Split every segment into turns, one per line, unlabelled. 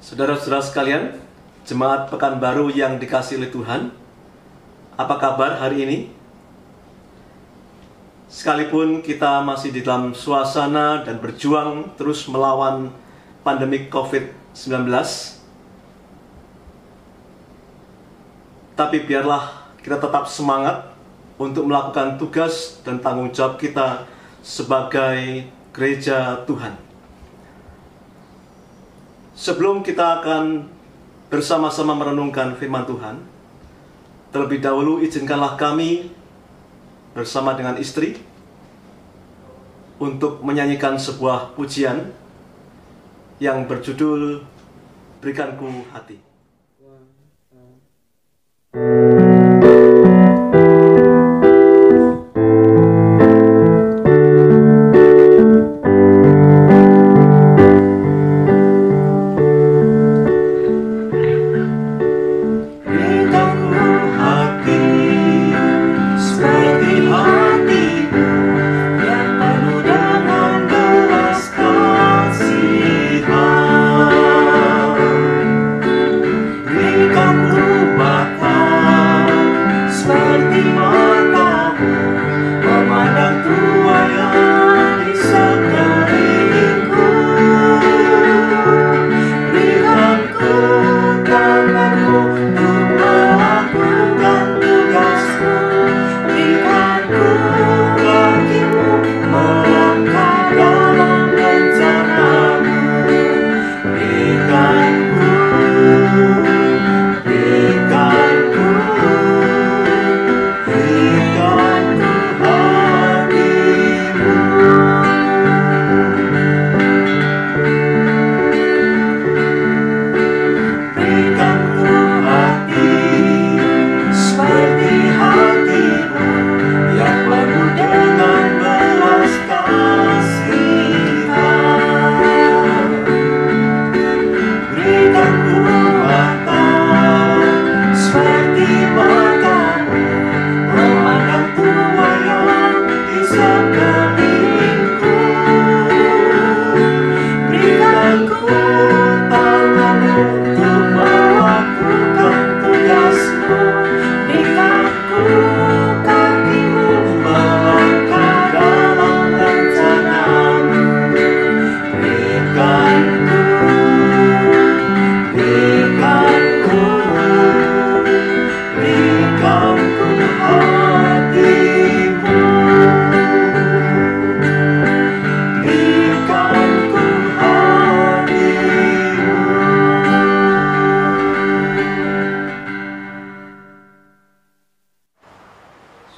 Saudara-saudara sekalian, jemaat Pekanbaru yang dikasihi oleh Tuhan, apa kabar hari ini? Sekalipun kita masih di dalam suasana dan berjuang terus melawan pandemi COVID-19, tapi biarlah kita tetap semangat untuk melakukan tugas dan tanggung jawab kita sebagai gereja Tuhan. Sebelum kita akan bersama-sama merenungkan firman Tuhan, terlebih dahulu izinkanlah kami bersama dengan istri untuk menyanyikan sebuah pujian yang berjudul Berikanku Hati.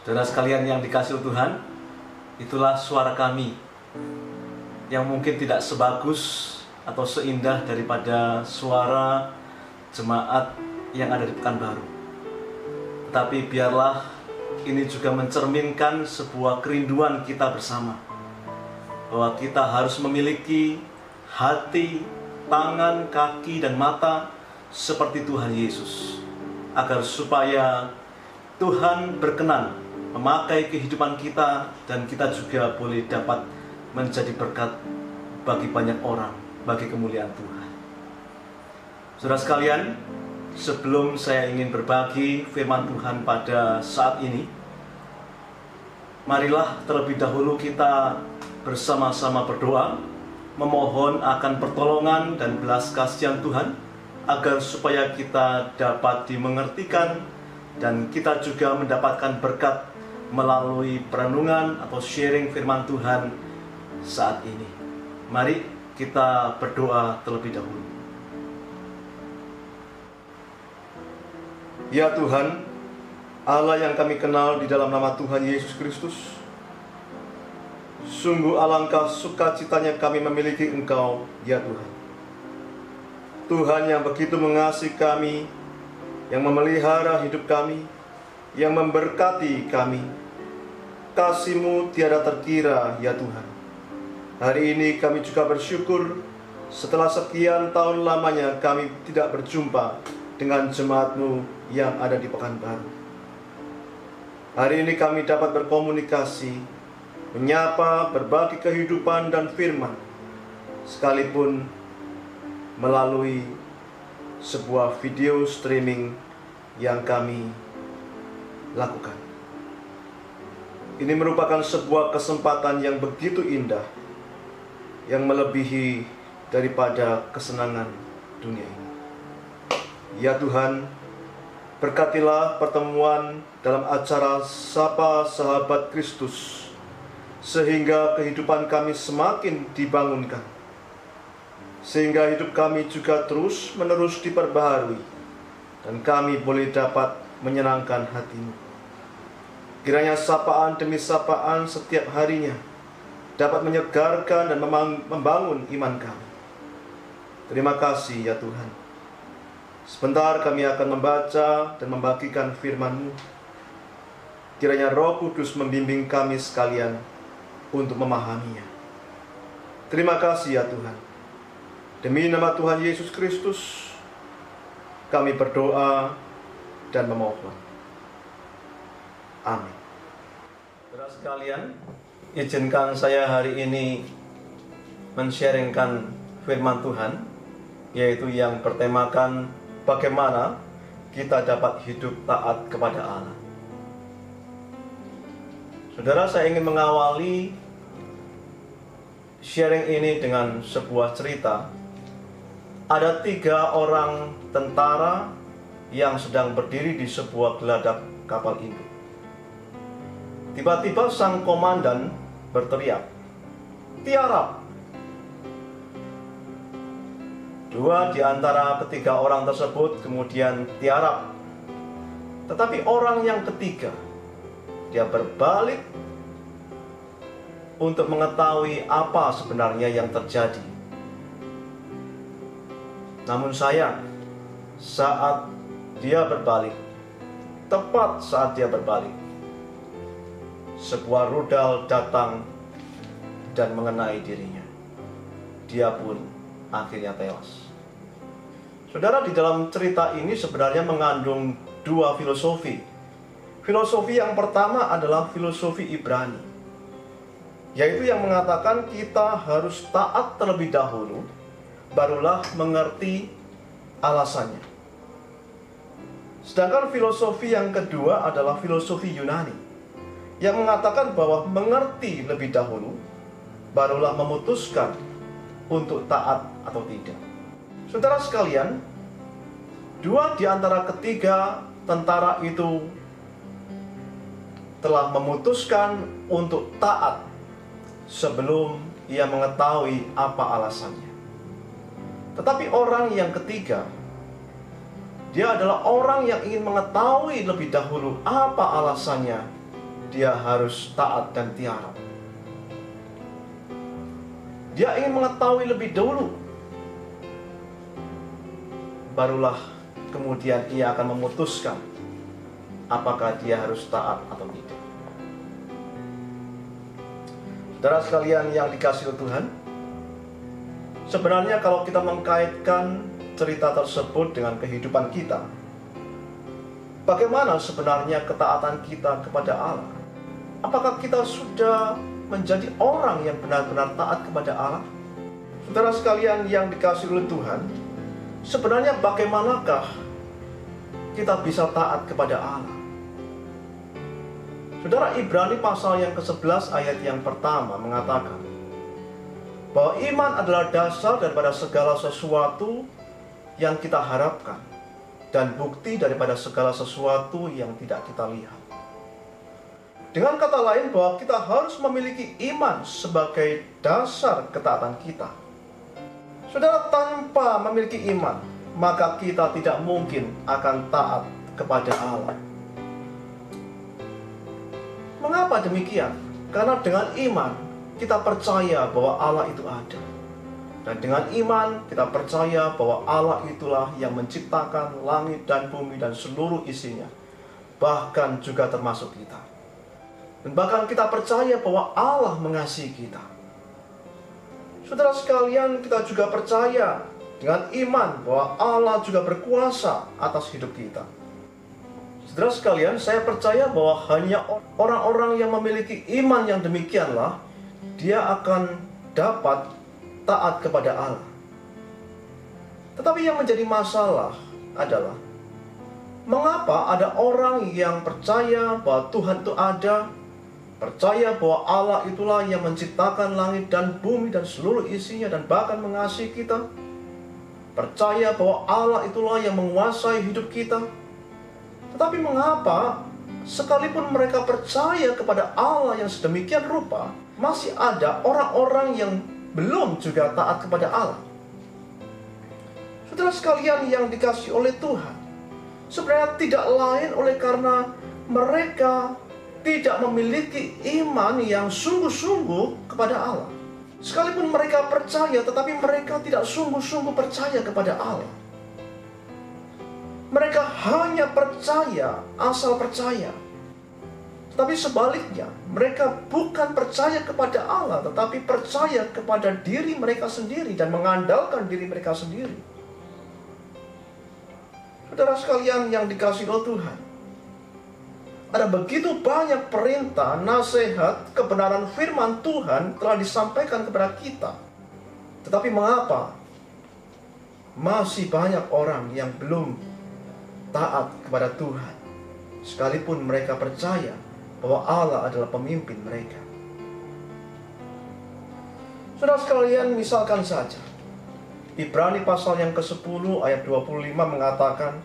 Saudara sekalian yang dikasihi Tuhan, itulah suara kami yang mungkin tidak sebagus atau seindah daripada suara jemaat yang ada di Pekanbaru. Tetapi biarlah ini juga mencerminkan sebuah kerinduan kita bersama, bahwa kita harus memiliki hati, tangan, kaki, dan mata seperti Tuhan Yesus, agar supaya Tuhan berkenan memakai kehidupan kita dan kita juga boleh dapat menjadi berkat bagi banyak orang, bagi kemuliaan Tuhan. Saudara sekalian, sebelum saya ingin berbagi firman Tuhan pada saat ini, marilah terlebih dahulu kita bersama-sama berdoa, memohon akan pertolongan dan belas kasihan Tuhan, agar supaya kita dapat dimengertikan dan kita juga mendapatkan berkat melalui perenungan atau sharing firman Tuhan saat ini. Mari kita berdoa terlebih dahulu. Ya Tuhan, Allah yang kami kenal di dalam nama Tuhan Yesus Kristus, sungguh alangkah sukacitanya kami memiliki Engkau, ya Tuhan. Tuhan yang begitu mengasihi kami, yang memelihara hidup kami, yang memberkati kami. Kasih-Mu tiada terkira, ya Tuhan. Hari ini kami juga bersyukur setelah sekian tahun lamanya kami tidak berjumpa dengan jemaat-Mu yang ada di Pekanbaru. Hari ini kami dapat berkomunikasi, menyapa, berbagi kehidupan dan firman, sekalipun melalui sebuah video streaming yang kami lakukan. Ini merupakan sebuah kesempatan yang begitu indah, yang melebihi daripada kesenangan dunia ini. Ya Tuhan, berkatilah pertemuan dalam acara Sapa Sahabat Kristus, sehingga kehidupan kami semakin dibangunkan, sehingga hidup kami juga terus-menerus diperbaharui, dan kami boleh dapat menyenangkan hati-Mu. Kiranya sapaan demi sapaan setiap harinya dapat menyegarkan dan membangun iman kami. Terima kasih ya Tuhan. Sebentar kami akan membaca dan membagikan firman-Mu. Kiranya Roh Kudus membimbing kami sekalian untuk memahaminya. Terima kasih ya Tuhan. Demi nama Tuhan Yesus Kristus, kami berdoa dan memohon. Amin. Saudara sekalian, izinkan saya hari ini men-sharingkan firman Tuhan, yaitu yang bertemakan bagaimana kita dapat hidup taat kepada Allah. Saudara, saya ingin mengawali sharing ini dengan sebuah cerita. Ada 3 orang tentara yang sedang berdiri di sebuah geladak kapal induk. Tiba-tiba sang komandan berteriak, "Tiarap!" 2 di antara ketiga orang tersebut kemudian tiarap. Tetapi orang yang ketiga, dia berbalik untuk mengetahui apa sebenarnya yang terjadi. Namun sayang, saat dia berbalik, tepat saat dia berbalik, sebuah rudal datang dan mengenai dirinya. Dia pun akhirnya tewas. Saudara, di dalam cerita ini sebenarnya mengandung 2 filosofi. Filosofi yang pertama adalah filosofi Ibrani, yaitu yang mengatakan kita harus taat terlebih dahulu, barulah mengerti alasannya. Sedangkan filosofi yang kedua adalah filosofi Yunani, yang mengatakan bahwa mengerti lebih dahulu, barulah memutuskan untuk taat atau tidak. Saudara sekalian, 2 di antara ketiga tentara itu telah memutuskan untuk taat sebelum ia mengetahui apa alasannya. Tetapi orang yang ketiga, dia adalah orang yang ingin mengetahui lebih dahulu apa alasannya dia harus taat dan tiarap. Dia ingin mengetahui lebih dahulu, barulah kemudian ia akan memutuskan apakah dia harus taat atau tidak. Saudara sekalian yang dikasihi Tuhan, sebenarnya kalau kita mengkaitkan cerita tersebut dengan kehidupan kita, bagaimana sebenarnya ketaatan kita kepada Allah? Apakah kita sudah menjadi orang yang benar-benar taat kepada Allah? Saudara sekalian yang dikasihi oleh Tuhan, sebenarnya bagaimanakah kita bisa taat kepada Allah? Saudara, Ibrani pasal yang ke-11 ayat yang pertama mengatakan bahwa iman adalah dasar daripada segala sesuatu yang kita harapkan dan bukti daripada segala sesuatu yang tidak kita lihat. Dengan kata lain, bahwa kita harus memiliki iman sebagai dasar ketaatan kita. Saudara, tanpa memiliki iman, maka kita tidak mungkin akan taat kepada Allah. Mengapa demikian? Karena dengan iman kita percaya bahwa Allah itu ada. Dan dengan iman kita percaya bahwa Allah itulah yang menciptakan langit dan bumi dan seluruh isinya, bahkan juga termasuk kita. Dan bahkan kita percaya bahwa Allah mengasihi kita. Saudara sekalian, kita juga percaya dengan iman bahwa Allah juga berkuasa atas hidup kita. Saudara sekalian, saya percaya bahwa hanya orang-orang yang memiliki iman yang demikianlah dia akan dapat taat kepada Allah.
Tetapi yang menjadi masalah adalah mengapa ada orang yang percaya bahwa Tuhan itu ada, percaya bahwa Allah itulah yang menciptakan langit dan bumi dan seluruh isinya dan bahkan mengasihi kita, percaya bahwa Allah itulah yang menguasai hidup kita. Tetapi mengapa sekalipun mereka percaya kepada Allah yang sedemikian rupa, masih ada orang-orang yang belum juga taat kepada Allah? Saudara sekalian yang dikasihi oleh Tuhan, sebenarnya tidak lain oleh karena mereka tidak memiliki iman yang sungguh-sungguh kepada Allah. Sekalipun mereka percaya, tetapi mereka tidak sungguh-sungguh percaya kepada Allah. Mereka hanya percaya, asal percaya. Tetapi sebaliknya, mereka bukan percaya kepada Allah, tetapi percaya kepada diri mereka sendiri dan mengandalkan diri mereka sendiri. Saudara sekalian yang dikasihi oleh Tuhan, ada begitu banyak perintah, nasihat, kebenaran firman Tuhan telah disampaikan kepada kita. Tetapi mengapa masih banyak orang yang belum taat kepada Tuhan, sekalipun mereka percaya bahwa Allah adalah pemimpin mereka? Saudara sekalian, misalkan saja Ibrani pasal yang ke-10 ayat 25 mengatakan,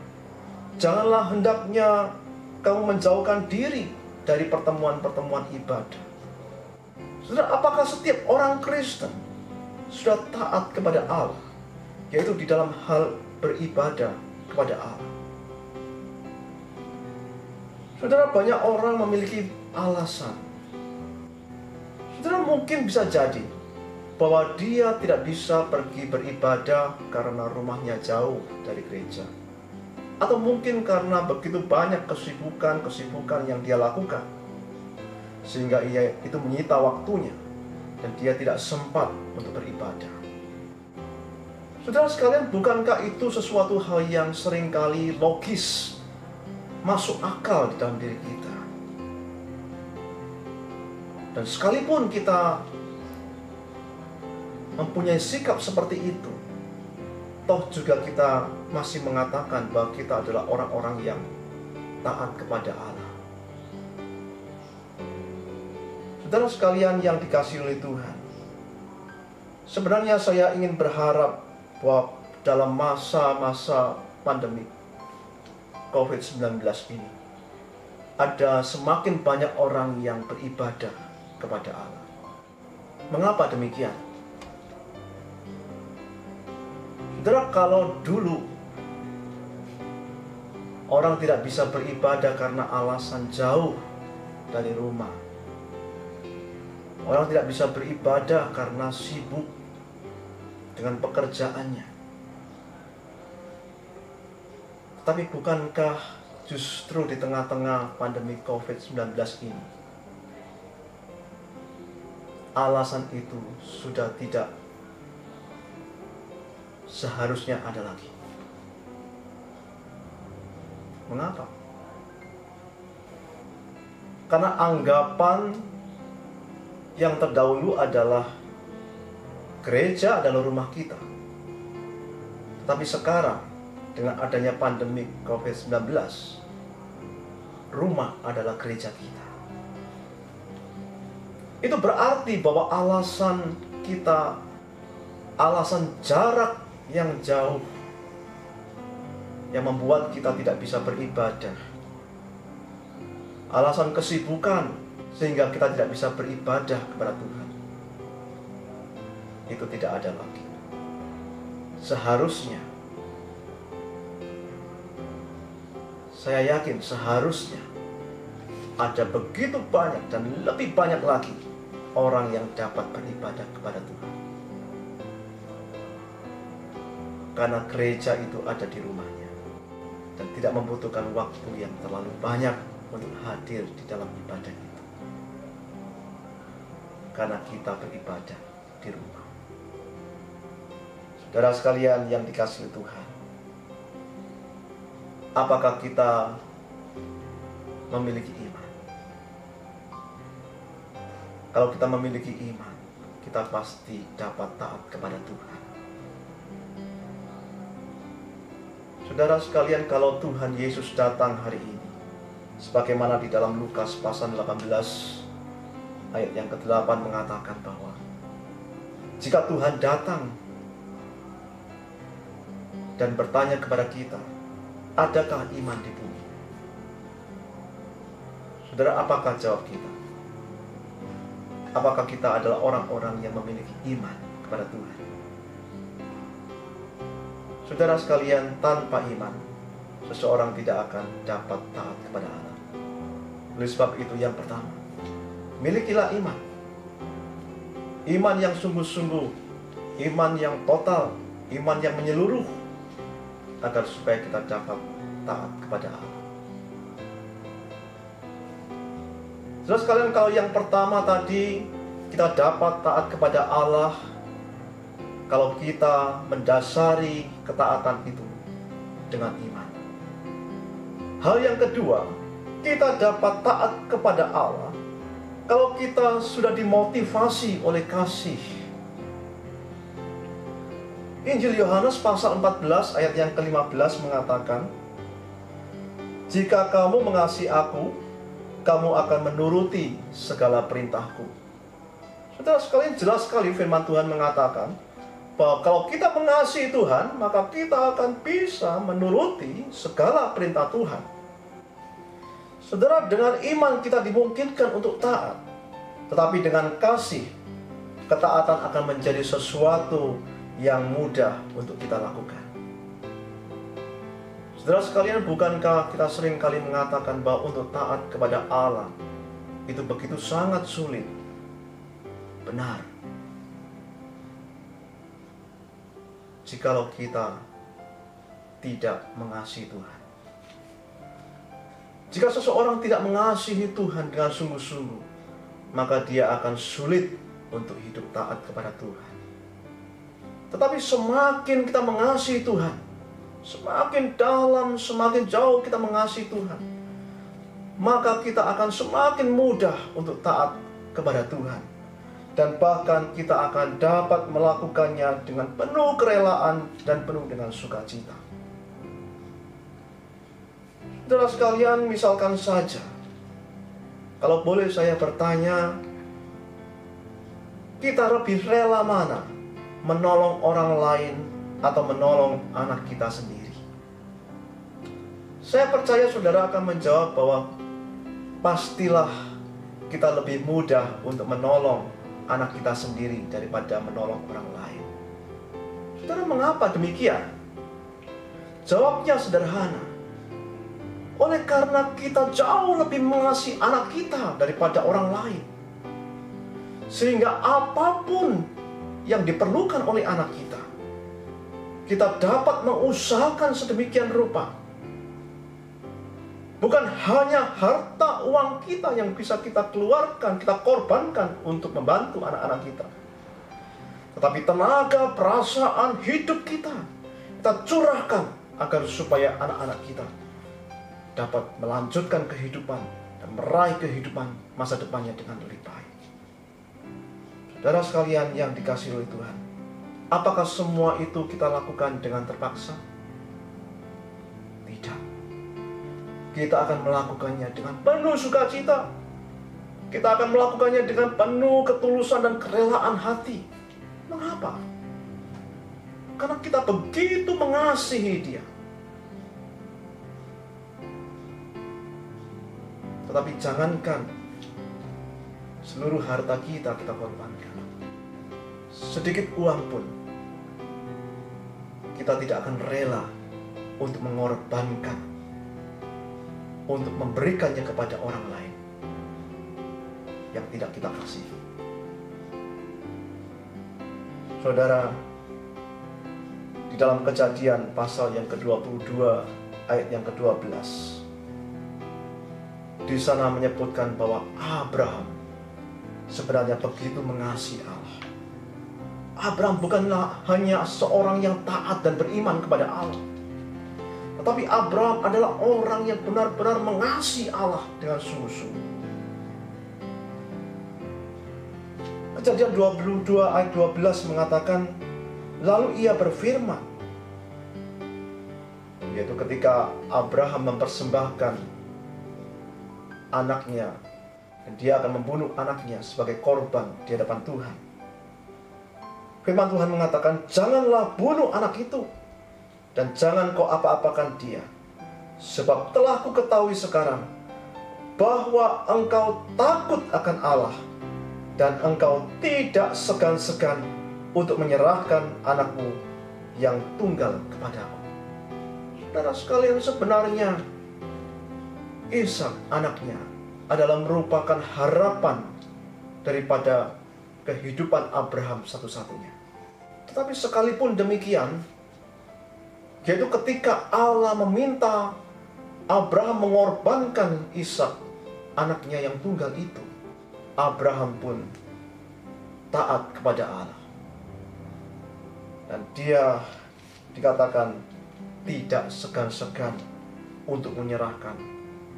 janganlah hendaknya kamu menjauhkan diri dari pertemuan-pertemuan ibadah. Saudara, apakah setiap orang Kristen sudah taat kepada Allah, yaitu di dalam hal beribadah kepada Allah? Saudara, banyak orang memiliki alasan. Saudara, mungkin bisa jadi bahwa dia tidak bisa pergi beribadah karena rumahnya jauh dari gereja. Atau mungkin karena begitu banyak kesibukan yang dia lakukan, sehingga itu menyita waktunya dan dia tidak sempat untuk beribadah. Saudara sekalian, bukankah itu sesuatu hal yang seringkali logis, masuk akal di dalam diri kita? Dan sekalipun kita mempunyai sikap seperti itu, toh juga kita masih mengatakan bahwa kita adalah orang-orang yang taat kepada Allah. Saudara sekalian yang dikasihi oleh Tuhan, sebenarnya saya ingin berharap bahwa dalam masa-masa pandemi COVID-19 ini, ada semakin banyak orang yang beribadah kepada Allah. Mengapa demikian? Saudara, kalau dulu orang tidak bisa beribadah karena alasan jauh dari rumah, orang tidak bisa beribadah karena sibuk dengan pekerjaannya, tapi bukankah justru di tengah-tengah pandemi COVID-19 ini, alasan itu sudah tidak seharusnya ada lagi? Mengapa? Karena anggapan yang terdahulu adalah gereja adalah rumah kita. Tetapi sekarang dengan adanya pandemi COVID-19, rumah adalah gereja kita. Itu berarti bahwa alasan kita, alasan jarak yang jauh yang membuat kita tidak bisa beribadah, alasan kesibukan sehingga kita tidak bisa beribadah kepada Tuhan, itu tidak ada lagi. Seharusnya, saya yakin seharusnya ada begitu banyak dan lebih banyak lagi orang yang dapat beribadah kepada Tuhan. Karena gereja itu ada di rumahnya dan tidak membutuhkan waktu yang terlalu banyak untuk hadir di dalam ibadah itu. Karena kita beribadah di rumah. Saudara sekalian yang dikasihi Tuhan, apakah kita memiliki iman? Kalau kita memiliki iman, kita pasti dapat taat kepada Tuhan. Saudara sekalian, kalau Tuhan Yesus datang hari ini, sebagaimana di dalam Lukas pasal 18 ayat yang ke-8 mengatakan bahwa jika Tuhan datang dan bertanya kepada kita, adakah iman di bumi? Saudara, apakah jawab kita? Apakah kita adalah orang-orang yang memiliki iman kepada Tuhan? Saudara sekalian, tanpa iman, seseorang tidak akan dapat taat kepada Allah. Oleh sebab itu, yang pertama, milikilah iman. Iman yang sungguh-sungguh, iman yang total, iman yang menyeluruh, agar supaya kita dapat taat kepada Allah. Saudara sekalian, kalau yang pertama tadi, kita dapat taat kepada Allah kalau kita mendasari ketaatan itu dengan iman. Hal yang kedua, kita dapat taat kepada Allah kalau kita sudah dimotivasi oleh kasih. Injil Yohanes pasal 14 ayat yang ke-15 mengatakan, "Jika kamu mengasihi aku, kamu akan menuruti segala perintahku." Saudara sekalian, jelas sekali firman Tuhan mengatakan bahwa kalau kita mengasihi Tuhan, maka kita akan bisa menuruti segala perintah Tuhan. Saudara, dengan iman kita dimungkinkan untuk taat. Tetapi dengan kasih, ketaatan akan menjadi sesuatu yang mudah untuk kita lakukan. Saudara sekalian, bukankah kita sering kali mengatakan bahwa untuk taat kepada Allah itu begitu sangat sulit? Benar. Jikalau kita tidak mengasihi Tuhan. Jika seseorang tidak mengasihi Tuhan dengan sungguh-sungguh, maka dia akan sulit untuk hidup taat kepada Tuhan. Tetapi semakin kita mengasihi Tuhan, semakin dalam, semakin jauh kita mengasihi Tuhan, maka kita akan semakin mudah untuk taat kepada Tuhan. Dan bahkan kita akan dapat melakukannya dengan penuh kerelaan dan penuh dengan sukacita. Saudara sekalian, misalkan saja, kalau boleh saya bertanya, kita lebih rela mana? Menolong orang lain atau menolong anak kita sendiri? Saya percaya saudara akan menjawab bahwa pastilah kita lebih mudah untuk menolong anak kita sendiri daripada menolong orang lain. Saudara, mengapa demikian? Jawabnya sederhana. Oleh karena kita jauh lebih mengasihi anak kita daripada orang lain. Sehingga apapun yang diperlukan oleh anak kita, kita dapat mengusahakan sedemikian rupa. Bukan hanya harta uang kita yang bisa kita keluarkan, kita korbankan untuk membantu anak-anak kita. Tetapi tenaga, perasaan, hidup kita curahkan agar supaya anak-anak kita dapat melanjutkan kehidupan dan meraih kehidupan masa depannya dengan lebih baik. Saudara sekalian yang dikasihi oleh Tuhan, apakah semua itu kita lakukan dengan terpaksa? Tidak. Kita akan melakukannya dengan penuh sukacita. Kita akan melakukannya dengan penuh ketulusan dan kerelaan hati. Mengapa? Karena kita begitu mengasihi Dia. Tetapi jangankan seluruh harta kita korbankan. Sedikit uang pun kita tidak akan rela untuk mengorbankan, untuk memberikannya kepada orang lain yang tidak kita kasihi. Saudara, di dalam Kejadian pasal yang ke-22 ayat yang ke-12, di sana menyebutkan bahwa Abraham sebenarnya begitu mengasihi Allah. Abraham bukanlah hanya seorang yang taat dan beriman kepada Allah, tetapi Abraham adalah orang yang benar-benar mengasihi Allah dengan sungguh-sungguh. Kejadian 22 ayat 12 mengatakan, lalu ia berfirman, yaitu ketika Abraham mempersembahkan anaknya, dan dia akan membunuh anaknya sebagai korban di hadapan Tuhan. Firman Tuhan mengatakan, janganlah bunuh anak itu, dan jangan kau apa-apakan dia, sebab telah ku ketahui sekarang bahwa engkau takut akan Allah, dan engkau tidak segan-segan untuk menyerahkan anakmu yang tunggal kepadaku. Saudara sekalian, sebenarnya Ishak anaknya adalah merupakan harapan daripada kehidupan Abraham satu-satunya. Tetapi sekalipun demikian, yaitu ketika Allah meminta Abraham mengorbankan Ishak anaknya yang tunggal itu, Abraham pun taat kepada Allah. Dan dia dikatakan tidak segan-segan untuk menyerahkan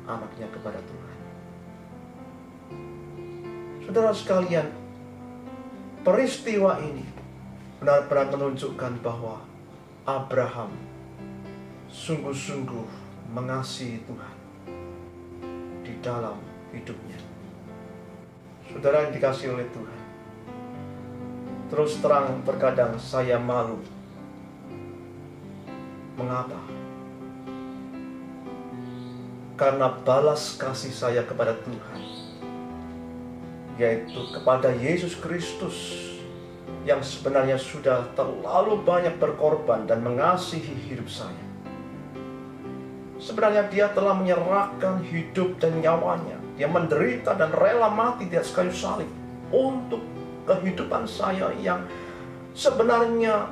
anaknya kepada Tuhan. Saudara sekalian, peristiwa ini benar-benar menunjukkan bahwa Abraham sungguh-sungguh mengasihi Tuhan di dalam hidupnya. Saudara yang dikasihi oleh Tuhan, terus terang terkadang saya malu. Mengapa? Karena balas kasih saya kepada Tuhan, yaitu kepada Yesus Kristus, yang sebenarnya sudah terlalu banyak berkorban dan mengasihi hidup saya. Sebenarnya dia telah menyerahkan hidup dan nyawanya. Dia menderita dan rela mati di atas kayu salib untuk kehidupan saya yang sebenarnya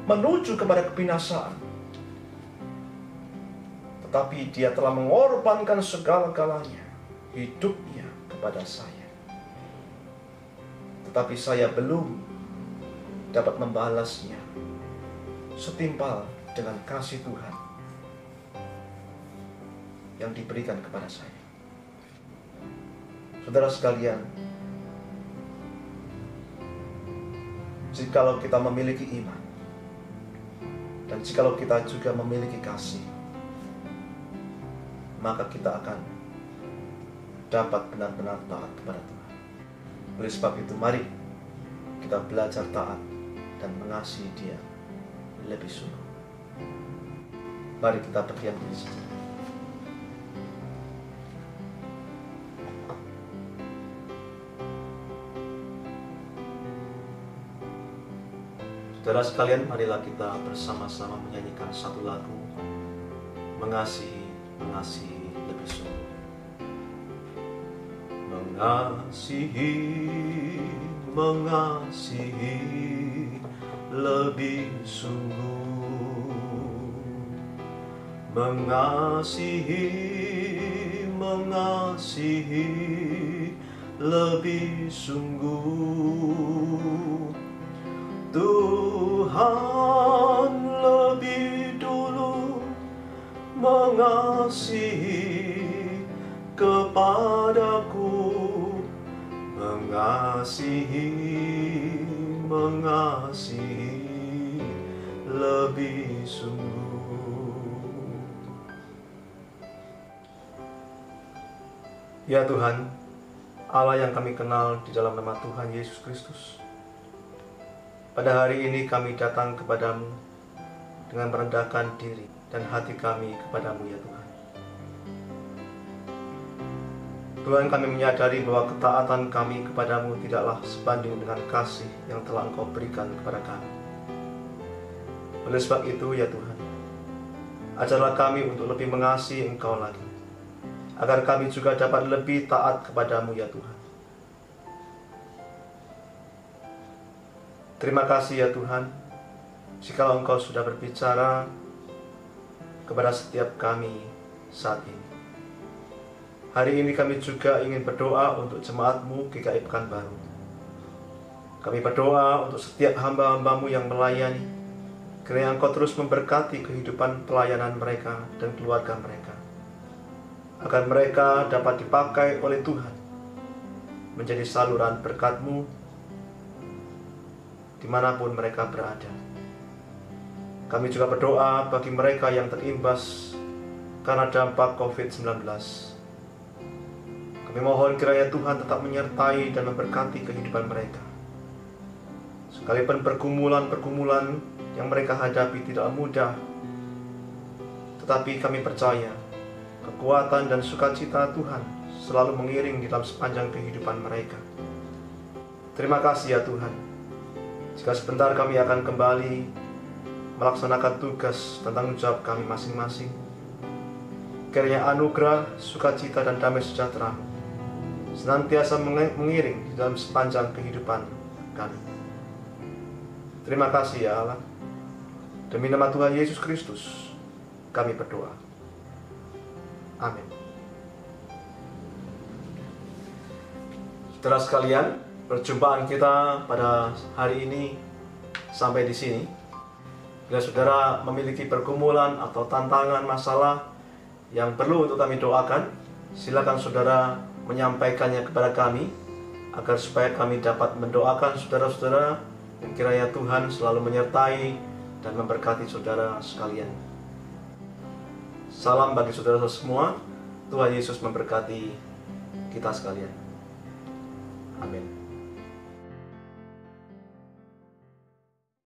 menuju kepada kebinasaan. Tetapi dia telah mengorbankan segala-galanya, hidupnya kepada saya. Tetapi saya belum dapat membalasnya setimpal dengan kasih Tuhan yang diberikan kepada saya. Saudara sekalian, jikalau kita memiliki iman, dan jikalau kita juga memiliki kasih, maka kita akan dapat benar-benar taat kepada Tuhan. Oleh sebab itu, mari kita belajar taat dan mengasihi Dia lebih sungguh. Mari kita berdiam diri sejenak.
Saudara sekalian, marilah kita bersama-sama menyanyikan satu lagu, Mengasihi lebih sungguh. Mengasihi lebih sungguh. Mengasihi lebih sungguh. Tuhan lebih dulu mengasihi kepadaku, mengasihi lebih sungguh. Ya Tuhan, Allah yang kami kenal di dalam nama Tuhan Yesus Kristus, pada hari ini kami datang kepadamu dengan merendahkan diri dan hati kami kepadamu ya Tuhan. Tuhan, kami menyadari bahwa ketaatan kami kepadamu tidaklah sebanding dengan kasih yang telah Engkau berikan kepada kami. Oleh sebab itu ya Tuhan, ajarlah kami untuk lebih mengasihi Engkau lagi, agar kami juga dapat lebih taat kepadamu ya Tuhan. Terima kasih ya Tuhan, jikalau Engkau sudah berbicara kepada setiap kami saat ini. Hari ini kami juga ingin berdoa untuk jemaat-Mu GKI Pekanbaru. Kami berdoa untuk setiap hamba-hamba-Mu yang melayani, kiranya Engkau terus memberkati kehidupan pelayanan mereka dan keluarga mereka, agar mereka dapat dipakai oleh Tuhan menjadi saluran berkat-Mu dimanapun mereka berada.
Kami juga berdoa bagi mereka yang terimbas karena dampak COVID-19. Kami mohon kiranya Tuhan tetap menyertai dan memberkati kehidupan mereka. Sekalipun pergumulan-pergumulan yang mereka hadapi tidak mudah, tetapi kami percaya kekuatan dan sukacita Tuhan selalu mengiring di dalam sepanjang kehidupan mereka. Terima kasih ya Tuhan. Jika sebentar kami akan kembali melaksanakan tugas dan tanggung jawab kami masing-masing, kiranya anugerah, sukacita, dan damai sejahtera senantiasa mengiring di dalam sepanjang kehidupan kami. Terima kasih ya Allah. Demi nama Tuhan Yesus Kristus, kami berdoa. Amin. Saudara sekalian, perjumpaan kita pada hari ini sampai di sini. Bila saudara memiliki pergumulan atau tantangan masalah yang perlu untuk kami doakan, silakan saudara menyampaikannya kepada kami, agar supaya kami dapat mendoakan saudara-saudara, dan kiranya Tuhan selalu menyertai dan memberkati saudara sekalian. Salam bagi saudara semua. Tuhan Yesus memberkati kita sekalian. Amin.